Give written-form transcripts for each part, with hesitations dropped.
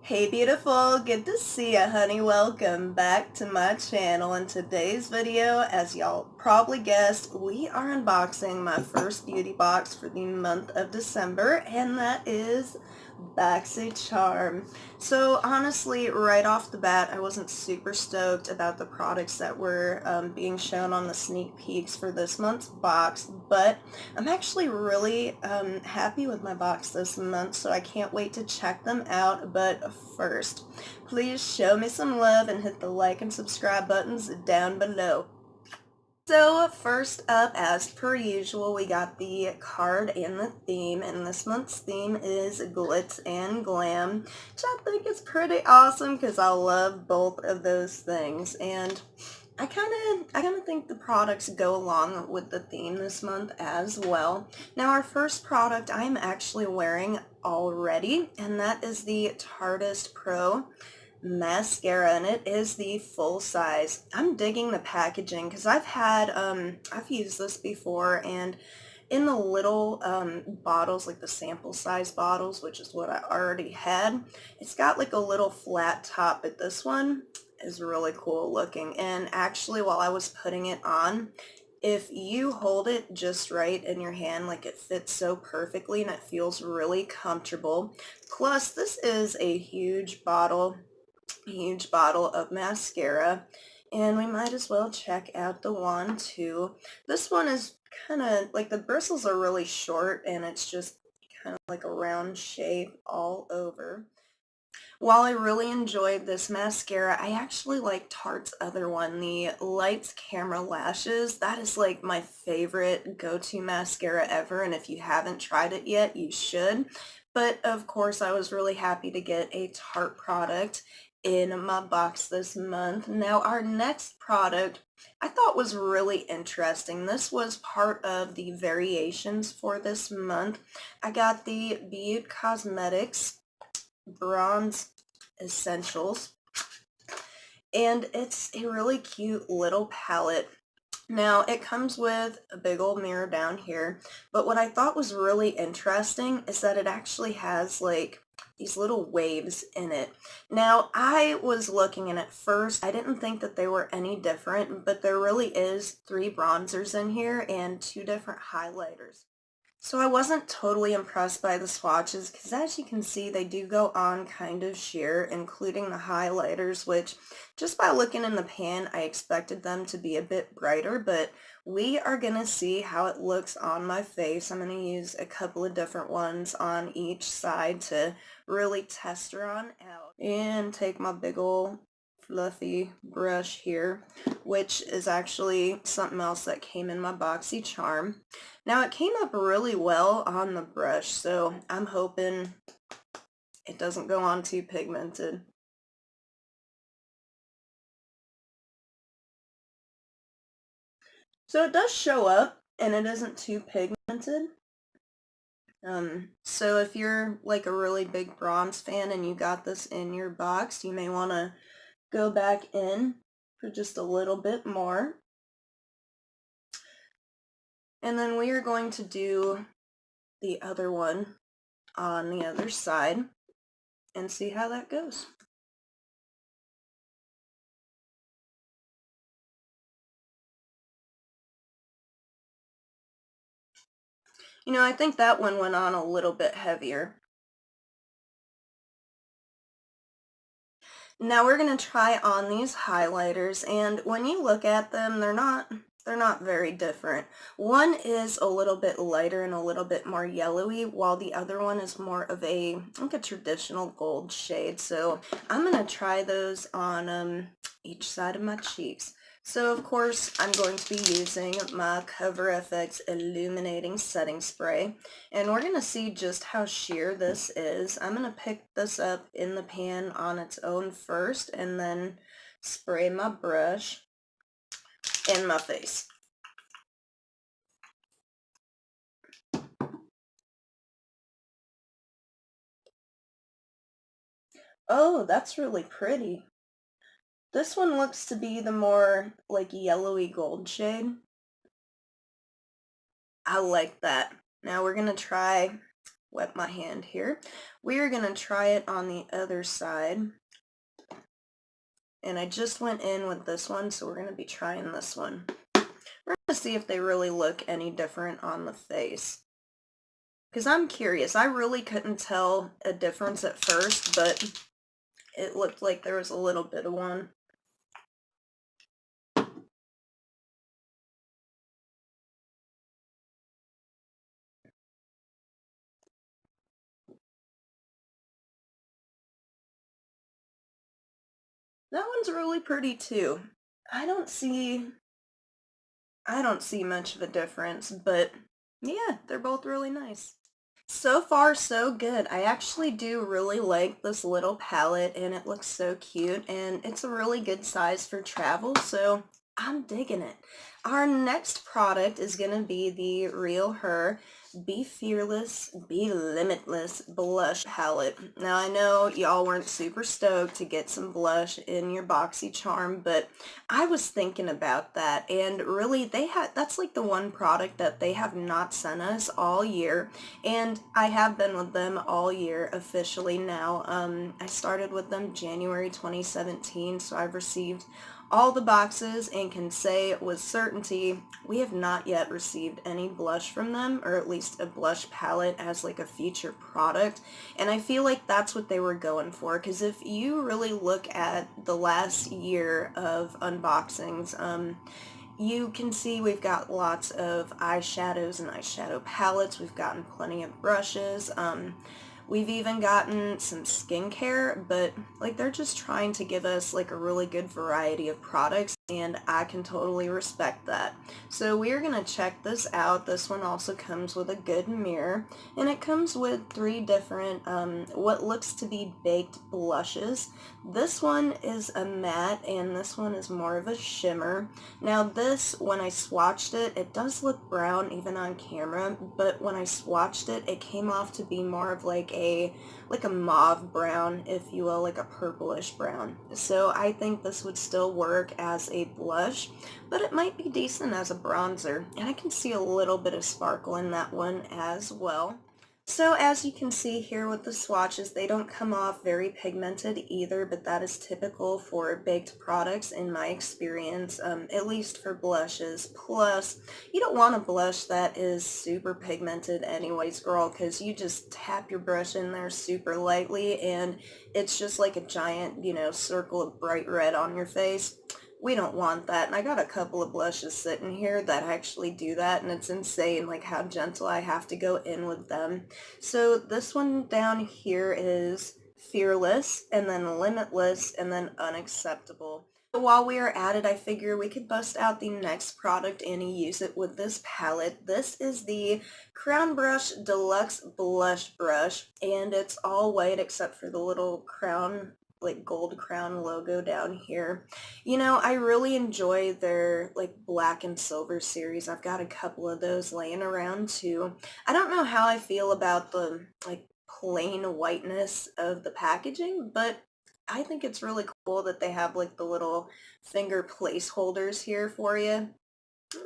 Hey beautiful, good to see ya honey. Welcome back to my channel. In today's video, as y'all probably guessed, we are unboxing my first beauty box for the month of December, and that is Boxycharm. So honestly, right off the bat, I wasn't super stoked about the products that were being shown on the sneak peeks for this month's box, but I'm actually really happy with my box this month, so I can't wait to check them out. But first, please show me some love and hit the like and subscribe buttons down below. So first up, as per usual, we got the card and the theme, and this month's theme is glitz and glam, which I think is pretty awesome because I love both of those things. And I kind of think the products go along with the theme this month as well. Now our first product I'm actually wearing already, and that is the Tartist Pro mascara, and it is the full size. I'm digging the packaging because I've used this before, and in the little bottles, like the sample size bottles, which is what I already had, it's got like a little flat top, but this one is really cool looking. And actually, while I was putting it on, if you hold it just right in your hand, like it fits so perfectly and it feels really comfortable. Plus, this is a huge bottle of mascara, and we might as well check out the wand too. This one is kind of like the bristles are really short, and it's just kind of like a round shape all over. While I really enjoyed this mascara, I actually like Tarte's other one, the Lights Camera Lashes. That is like my favorite go-to mascara ever, and if you haven't tried it yet, you should. But of course, I was really happy to get a Tarte product in my box this month. Now, our next product I thought was really interesting. This was part of the variations for this month. I got the Beauty Cosmetics Bronze Essentials, and it's a really cute little palette. Now, it comes with a big old mirror down here, but what I thought was really interesting is that it actually has like these little waves in it. Now, I was looking, and at first I didn't think that they were any different, but there really is 3 bronzers in here and 2 different highlighters. So I wasn't totally impressed by the swatches because, as you can see, they do go on kind of sheer, including the highlighters, which just by looking in the pan I expected them to be a bit brighter, but we are going to see how it looks on my face. I'm going to use a couple of different ones on each side to really test her on out. And take my big ol' fluffy brush here, which is actually something else that came in my Boxycharm. Now, it came up really well on the brush, so I'm hoping it doesn't go on too pigmented. So it does show up, and it isn't too pigmented. So if you're like a really big bronze fan and you got this in your box, you may want to go back in for just a little bit more. And then we are going to do the other one on the other side and see how that goes. You know, I think that one went on a little bit heavier. Now we're going to try on these highlighters, and when you look at them, they're not very different. One is a little bit lighter and a little bit more yellowy, while the other one is more of like a traditional gold shade. So I'm going to try those on each side of my cheeks. So of course I'm going to be using my Cover FX Illuminating Setting Spray, and we're going to see just how sheer this is. I'm going to pick this up in the pan on its own first and then spray my brush in my face. Oh, that's really pretty. This one looks to be the more like yellowy gold shade. I like that. Now we're going to try wet my hand here. We're going to try it on the other side. And I just went in with this one, so we're going to be trying this one. We're going to see if they really look any different on the face. Because I'm curious. I really couldn't tell a difference at first, but it looked like there was a little bit of one. That one's really pretty too. I don't see much of a difference, but yeah, they're both really nice. So far, so good. I actually do really like this little palette, and it looks so cute, and it's a really good size for travel, so I'm digging it. Our next product is going to be the Real Her Be Fearless, Be Limitless blush palette. Now, I know y'all weren't super stoked to get some blush in your Boxycharm, but I was thinking about that, and really that's like the one product that they have not sent us all year, and I have been with them all year officially now. I started with them January 2017, so I've received all the boxes and can say with certainty we have not yet received any blush from them, or at least a blush palette as like a feature product. And I feel like that's what they were going for, because if you really look at the last year of unboxings, you can see we've got lots of eyeshadows and eyeshadow palettes. We've gotten plenty of brushes. We've even gotten some skincare, but like they're just trying to give us like a really good variety of products, and I can totally respect that. So we're gonna check this out. This one also comes with a good mirror, and it comes with 3 different what looks to be baked blushes. This one is a matte, and this one is more of a shimmer. Now this, when I swatched it, it does look brown even on camera, but when I swatched it, it came off to be more of like a mauve brown, if you will, like a purplish brown. So I think this would still work as a blush, but it might be decent as a bronzer, and I can see a little bit of sparkle in that one as well. So as you can see here with the swatches, they don't come off very pigmented either, but that is typical for baked products in my experience, at least for blushes. Plus, you don't want a blush that is super pigmented anyways, girl, because you just tap your brush in there super lightly and it's just like a giant, circle of bright red on your face. We don't want that. And I got a couple of blushes sitting here that actually do that, and it's insane like how gentle I have to go in with them. So this one down here is Fearless, and then Limitless, and then Unacceptable. So while we are at it, I figure we could bust out the next product and use it with this palette. This is the Crown Brush Deluxe Blush Brush, and it's all white except for the little crown, like gold crown logo down here. I really enjoy their like black and silver series. I've got a couple of those laying around too. I don't know how I feel about the like plain whiteness of the packaging, but I think it's really cool that they have like the little finger placeholders here for you.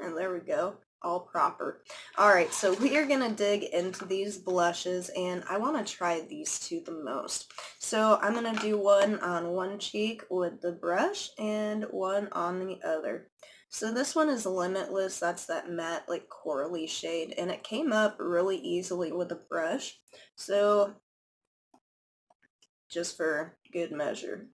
And there we go, all proper. Alright, so we are going to dig into these blushes, and I want to try these 2 the most. So I'm going to do one on one cheek with the brush and one on the other. So this one is Limitless. That's that matte like corally shade, and it came up really easily with a brush. So just for good measure.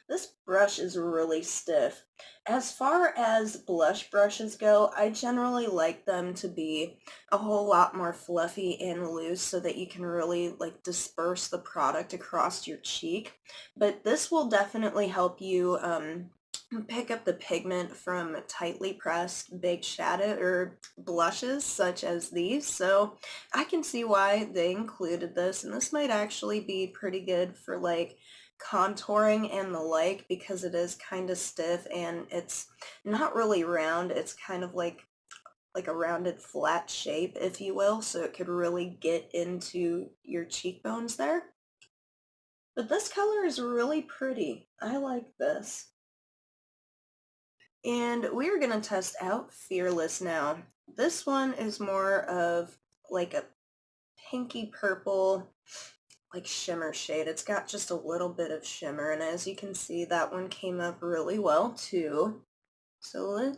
This brush is really stiff. As far as blush brushes go, I generally like them to be a whole lot more fluffy and loose so that you can really like disperse the product across your cheek. But this will definitely help you pick up the pigment from tightly pressed big shadow or blushes such as these. So I can see why they included this, and this might actually be pretty good for like contouring and the like, because it is kind of stiff and it's not really round. It's kind of like a rounded flat shape, if you will, so it could really get into your cheekbones there. But this color is really pretty. I like this. And we're going to test out Fearless now. This one is more of like a pinky purple like shimmer shade. It's got just a little bit of shimmer, and as you can see, that one came up really well too. So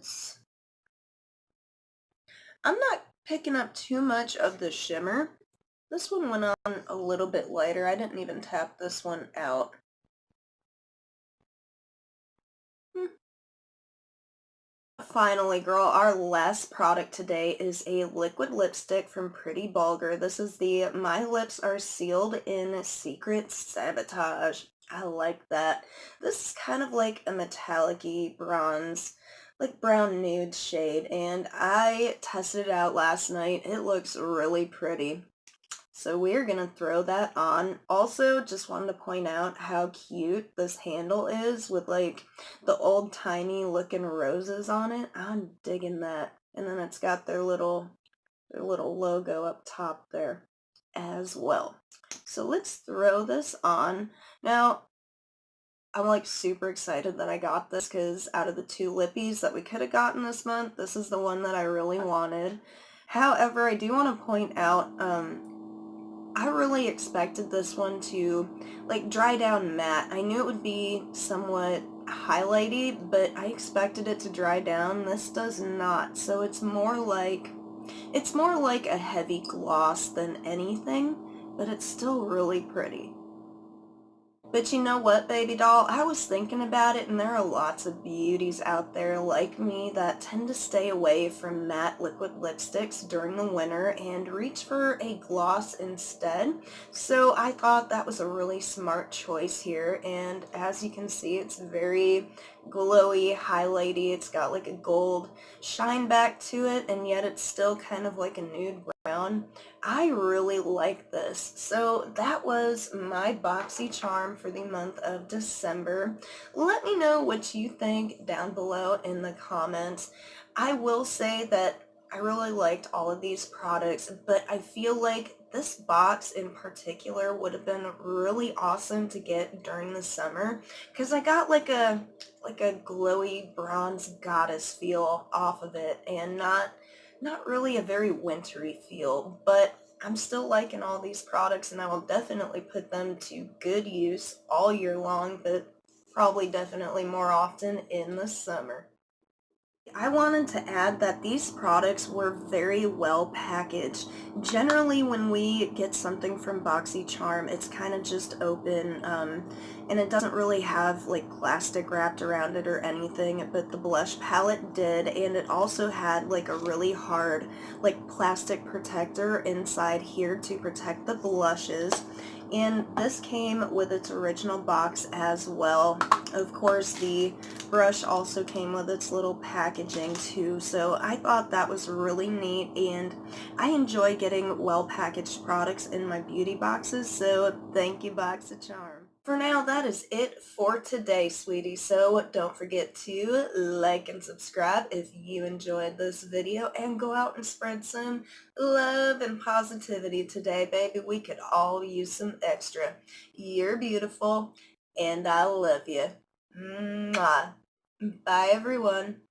I'm not picking up too much of the shimmer. This one went on a little bit lighter. I didn't even tap this one out. Finally, girl, our last product today is a liquid lipstick from Pretty Bulgur. This is the My Lips Are Sealed in Secret Sabotage. I like that. This is kind of like a metallic-y bronze, like brown nude shade, and I tested it out last night. It looks really pretty. So we're gonna throw that on. Also, just wanted to point out how cute this handle is with like the old-timey looking roses on it. I'm digging that. And then it's got their little logo up top there as well. So let's throw this on. Now, I'm like super excited that I got this because out of the two lippies that we could have gotten this month, this is the one that I really wanted. However, I do want to point out, I really expected this one to like dry down matte. I knew it would be somewhat highlighty, but I expected it to dry down. This does not. So it's more like a heavy gloss than anything, but it's still really pretty. But you know what, baby doll? I was thinking about it, and there are lots of beauties out there like me that tend to stay away from matte liquid lipsticks during the winter and reach for a gloss instead. So I thought that was a really smart choice here, and as you can see, it's very glowy, highlighty. It's got like a gold shine back to it, and yet it's still kind of like a nude brown. I really like this. So that was my Boxycharm for the month of December. Let me know what you think down below in the comments. I will say that I really liked all of these products, but I feel like this box in particular would have been really awesome to get during the summer because I got like a glowy bronze goddess feel off of it and not really a very wintry feel, but I'm still liking all these products and I will definitely put them to good use all year long, but probably definitely more often in the summer. I wanted to add that these products were very well packaged. Generally, when we get something from Boxycharm, it's kind of just open, and it doesn't really have like plastic wrapped around it or anything, but the blush palette did, and it also had like a really hard like plastic protector inside here to protect the blushes. And this came with its original box as well. Of course, the brush also came with its little packaging too, so I thought that was really neat, and I enjoy getting well packaged products in my beauty boxes, so thank you, Boxycharm. For now, that is it for today, sweetie, so don't forget to like and subscribe if you enjoyed this video, and go out and spread some love and positivity today, baby. We could all use some extra. You're beautiful, and I love you. Mwah. Bye, everyone.